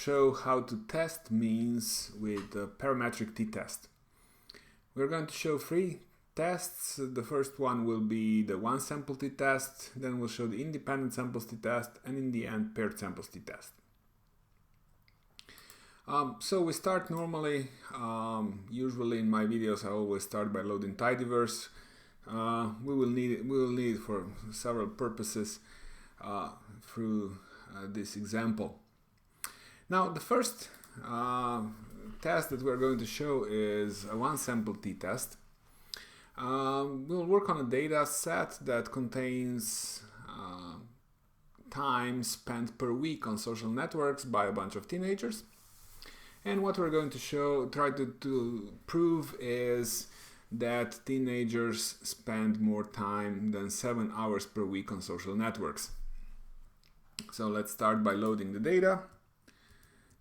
show how to test means with the parametric t-test. We're going to show 3 tests. The first one will be the one sample t-test, then we'll show the independent samples t-test, and in the end paired samples t-test. So we start normally, usually in my videos I always start by loading tidyverse. We will need it for several purposes through this example. Now the first test that we're going to show is a one sample t-test. We'll work on a data set that contains time spent per week on social networks by a bunch of teenagers. And what we're going to try to prove is that teenagers spend more time than 7 hours per week on social networks. So let's start by loading the data,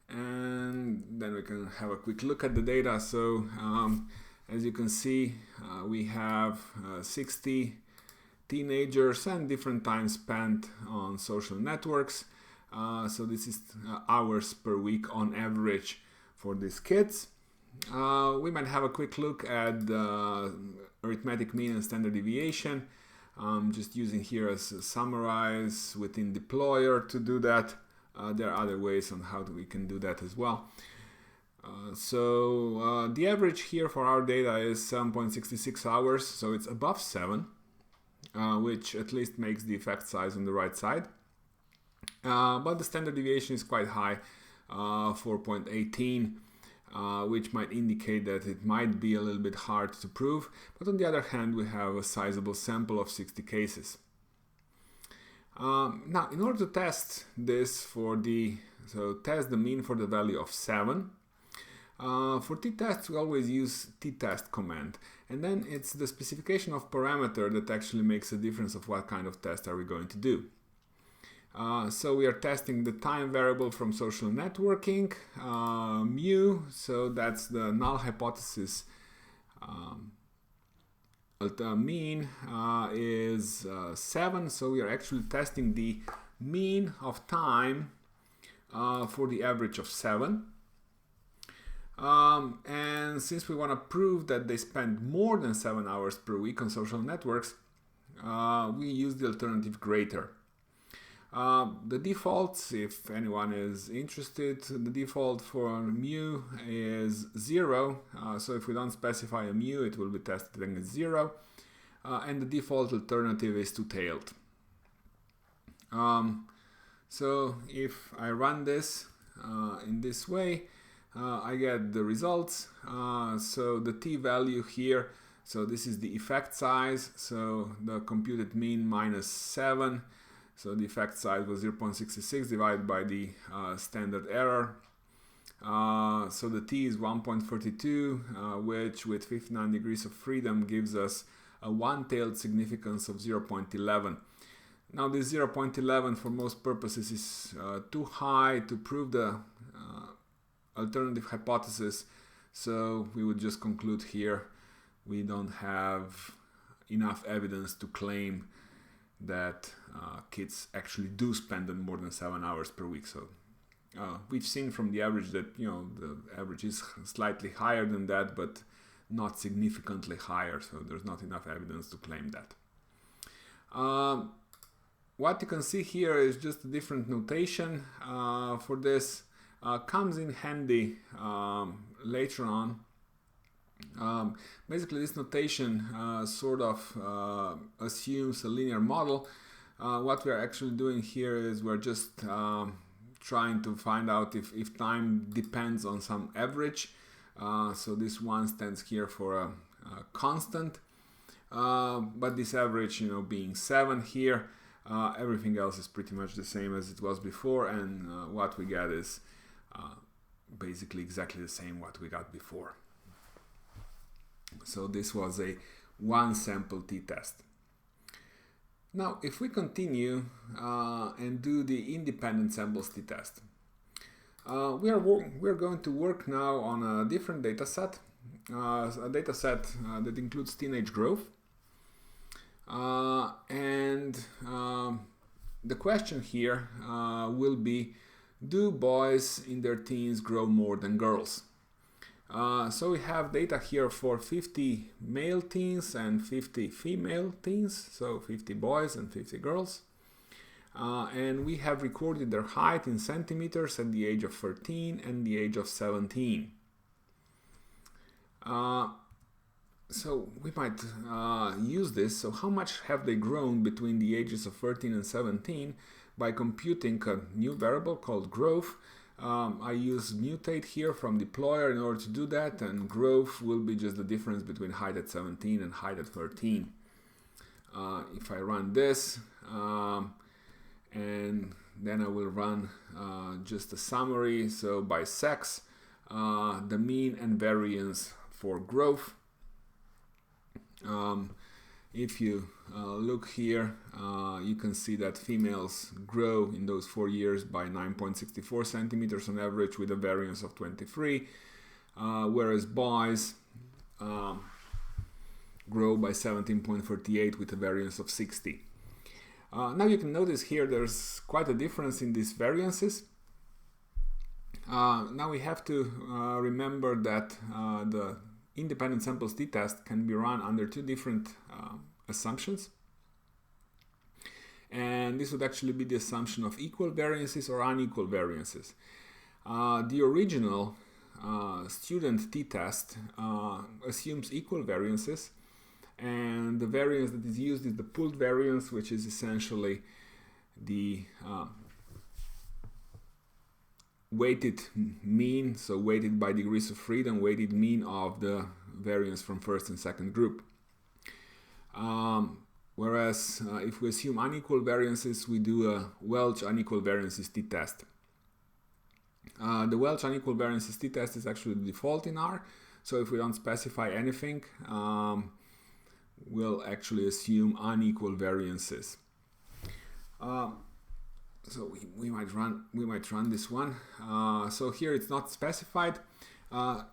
and then we can have a quick look at the data. So as you can see, we have 60 teenagers and different time spent on social networks. So this is hours per week on average for these kids. We might have a quick look at the arithmetic mean and standard deviation. Just using here as a summarize within deployer to do that. There are other ways on how we can do that as well. So the average here for our data is 7.66 hours, so it's above 7, which at least makes the effect size on the right side. But the standard deviation is quite high, 4.18. Which might indicate that it might be a little bit hard to prove, but on the other hand we have a sizable sample of 60 cases. Now in order to test this test the mean for the value of 7, for t-tests we always use t-test command, and then it's the specification of parameter that actually makes a difference of what kind of test are we going to do. So we are testing the time variable from social networking, mu, so that's the null hypothesis. Mean is 7, so we are actually testing the mean of time for the average of 7. And since we want to prove that they spend more than 7 hours per week on social networks, we use the alternative greater. The default, if anyone is interested, the default for mu is 0. So if we don't specify a mu, it will be tested against 0. And the default alternative is two-tailed. So if I run this in this way, I get the results. So the t value here, so this is the effect size, so the computed mean minus 7. So the effect size was 0.66 divided by the standard error. So the t is 1.42, which with 59 degrees of freedom gives us a one-tailed significance of 0.11. Now this 0.11 for most purposes is too high to prove the alternative hypothesis, so we would just conclude here we don't have enough evidence to claim that kids actually do spend more than 7 hours per week. So we've seen from the average that the average is slightly higher than that, but not significantly higher, so there's not enough evidence to claim that. What you can see here is just a different notation for this. Comes in handy later on. Basically this notation sort of assumes a linear model. What we're actually doing here is we're just trying to find out if time depends on some average. So this one stands here for a constant, but this average being 7 here, everything else is pretty much the same as it was before, and what we get is basically exactly the same what we got before. So this was a one sample t-test. Now if we continue and do the independent samples t-test, we're going to work now on a different data set, that includes teenage growth, and the question here will be do boys in their teens grow more than girls? So we have data here for 50 male teens and 50 female teens, so 50 boys and 50 girls. And we have recorded their height in centimeters at the age of 13 and the age of 17. So we might use this. So how much have they grown between the ages of 13 and 17 by computing a new variable called growth. I use mutate here from deployer in order to do that, and growth will be just the difference between height at 17 and height at 13. If I run this, and then I will run just a summary. So by sex, the mean and variance for growth. If you look here, you can see that females grow in those 4 years by 9.64 centimeters on average with a variance of 23, whereas boys grow by 17.38 with a variance of 60. Now you can notice here there's quite a difference in these variances. Now we have to remember that the independent samples t-test can be run under two different assumptions, and this would actually be the assumption of equal variances or unequal variances. The original student t-test assumes equal variances, and the variance that is used is the pooled variance, which is essentially the weighted mean, so weighted by degrees of freedom, weighted mean of the variance from first and second group. Whereas if we assume unequal variances, we do a Welch unequal variances t-test. The Welch unequal variances t-test is actually the default in R, so if we don't specify anything, we'll actually assume unequal variances. So we might run this one. So here it's not specified.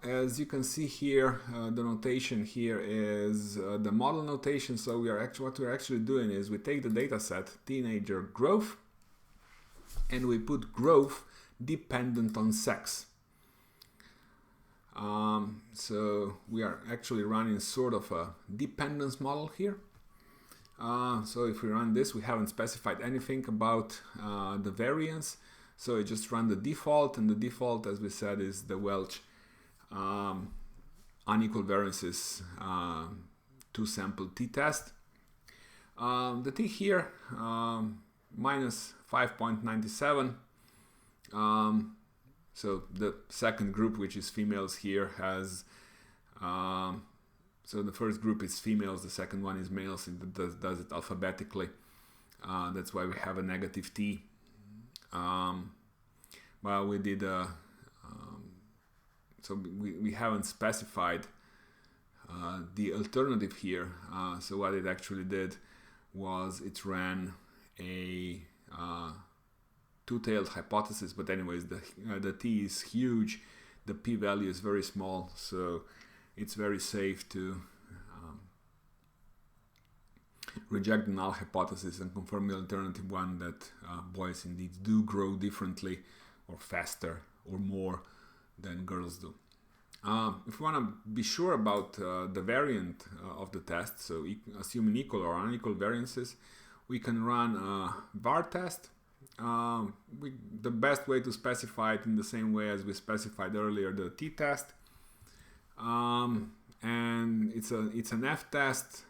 As you can see here, the notation here is the model notation. So what we're actually doing is we take the data set teenager growth, and we put growth dependent on sex. So we are actually running sort of a dependence model here. So if we run this, we haven't specified anything about the variance, so we just run the default, and the default, as we said, is the Welch unequal variances two-sample t-test. The t here, minus 5.97. So the second group, which is females here, has so the first group is females, the second one is males, and it does it alphabetically. That's why we have a negative t. Well, we did so we haven't specified the alternative here. So what it actually did was it ran a two-tailed hypothesis, but anyways, the t is huge, the p-value is very small, so it's very safe to reject the null hypothesis and confirm the alternative one that boys indeed do grow differently or faster or more than girls do. If we want to be sure about the variant of the test, so assuming equal or unequal variances, we can run a var test. The best way to specify it in the same way as we specified earlier the t-test. And it's an f-test.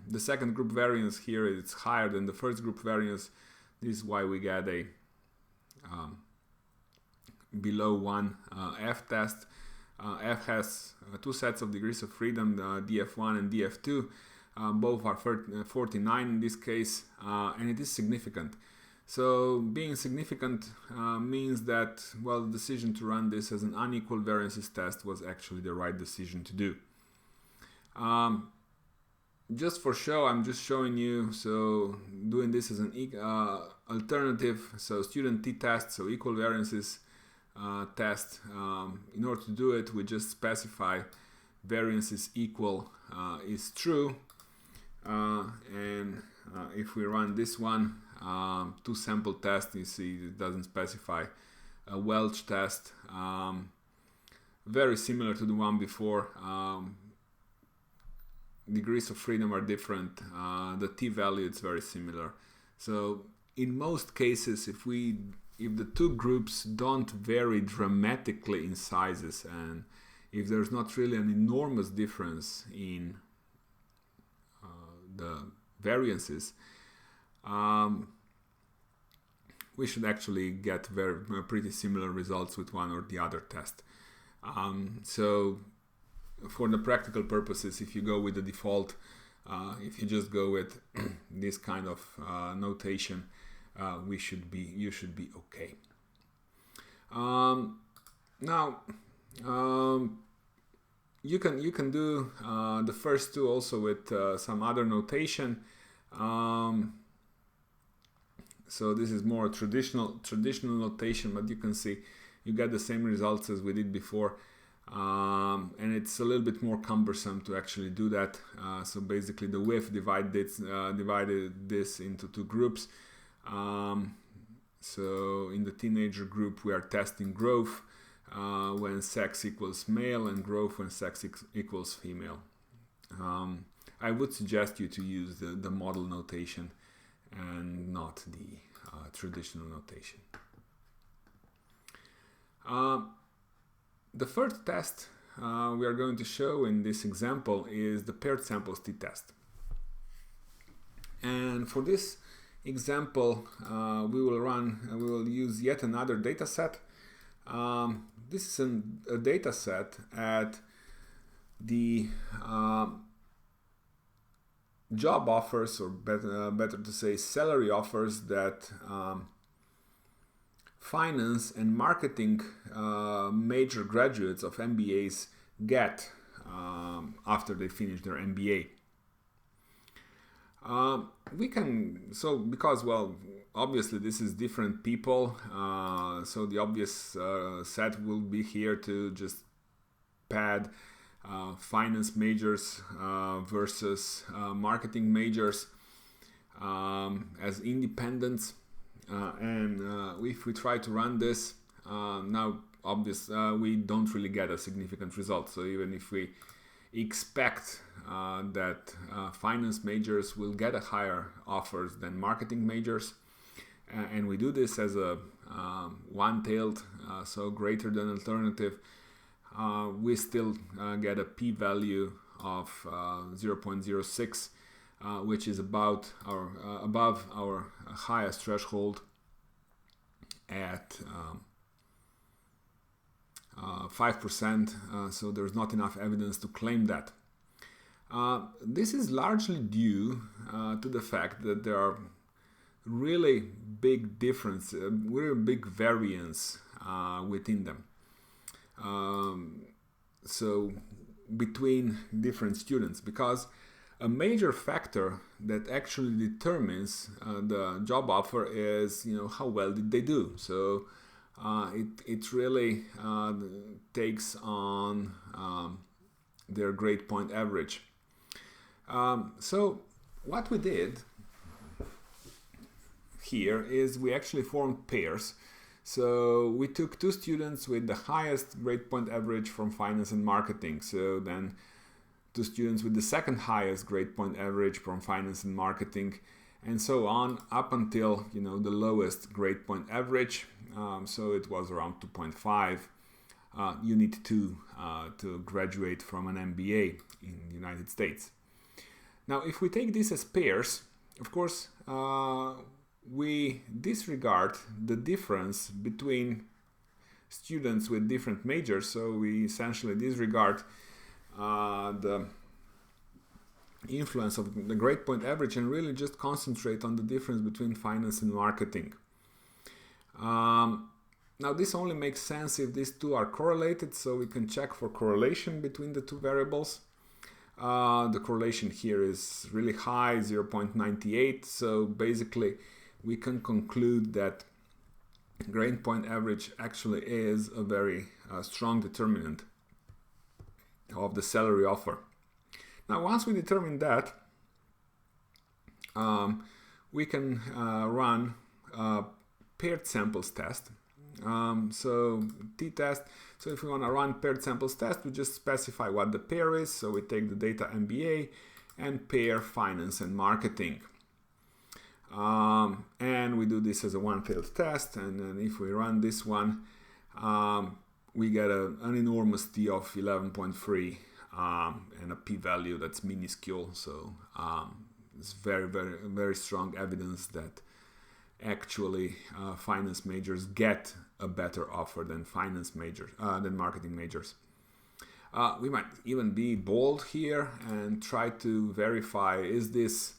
The second group variance here is higher than the first group variance. This is why we get a below 1 f-test. F has two sets of degrees of freedom, df1 and df2. Both are 49 in this case, and it is significant. So being significant means that, well, the decision to run this as an unequal variances test was actually the right decision to do. Just for show, I'm just showing you, so doing this as an alternative, so student t-test, so equal variances test. In order to do it, we just specify variances equal is true, and if we run this one, two sample test. You see it doesn't specify a Welch test, very similar to the one before. Degrees of freedom are different. The t-value is very similar. So in most cases, if the two groups don't vary dramatically in sizes, and if there's not really an enormous difference in the variances, we should actually get pretty similar results with one or the other test. So for the practical purposes, if you go with the default, if you just go with this kind of notation, you should be okay. Now you can do the first two also with some other notation. So this is more traditional notation, but you can see you get the same results as we did before, and it's a little bit more cumbersome to actually do that. So basically the width divided this into two groups. So in the teenager group we are testing growth when sex equals male and growth when sex equals female. I would suggest you to use the model notation and not the traditional notation. The first test we are going to show in this example is the paired samples t-test. And for this example, we will use yet another data set. This is a data set at the job offers, or better to say salary offers, that finance and marketing major graduates of MBAs get after they finish their MBA. Because, well, obviously this is different people, so the obvious set will be here to just pad finance majors versus marketing majors as independents. And if we try to run this, now we don't really get a significant result. So even if we expect that finance majors will get a higher offers than marketing majors, and we do this as a one-tailed, so greater than alternative, we still get a p-value of 0.06, which is above our highest threshold at 5%, so there's not enough evidence to claim that. This is largely due to the fact that there are really big difference, really big variance within them. So between different students, because a major factor that actually determines the job offer is, how well did they do. So it really takes on their grade point average. So what we did here is we actually formed pairs. So we took two students with the highest grade point average from finance and marketing. So then two students with the second highest grade point average from finance and marketing, and so on up until the lowest grade point average. So it was around 2.5. You need to graduate from an MBA in the United States. Now, if we take this as pairs, of course, we disregard the difference between students with different majors. So we essentially disregard the influence of the grade point average and really just concentrate on the difference between finance and marketing. Now this only makes sense if these two are correlated, so we can check for correlation between the two variables. The correlation here is really high, 0.98, so basically we can conclude that grade point average actually is a very strong determinant of the salary offer. Now once we determine that, we can run a paired samples test. So t-test, so if we want to run paired samples test, we just specify what the pair is. So we take the data MBA and pair finance and marketing. And we do this as a one failed test, and then if we run this one, we get an enormous T of 11.3 and a p-value that's minuscule. So it's very strong evidence that actually finance majors get a better offer than marketing majors. We might even be bold here and try to verify, is this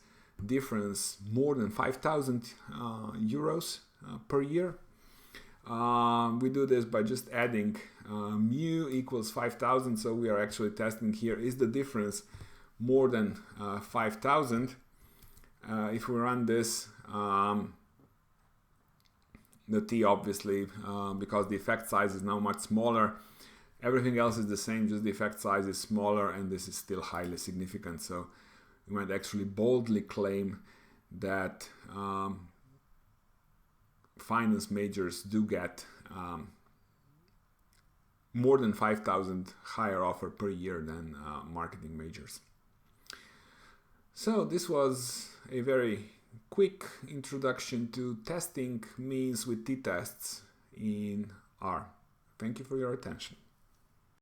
difference more than 5,000 euros per year? We do this by just adding mu equals 5,000, so we are actually testing here, is the difference more than 5,000? If we run this, the T obviously, because the effect size is now much smaller, everything else is the same, just the effect size is smaller, and this is still highly significant. So we might actually boldly claim that finance majors do get more than 5,000 higher offer per year than marketing majors. So this was a very quick introduction to testing means with t-tests in R. Thank you for your attention.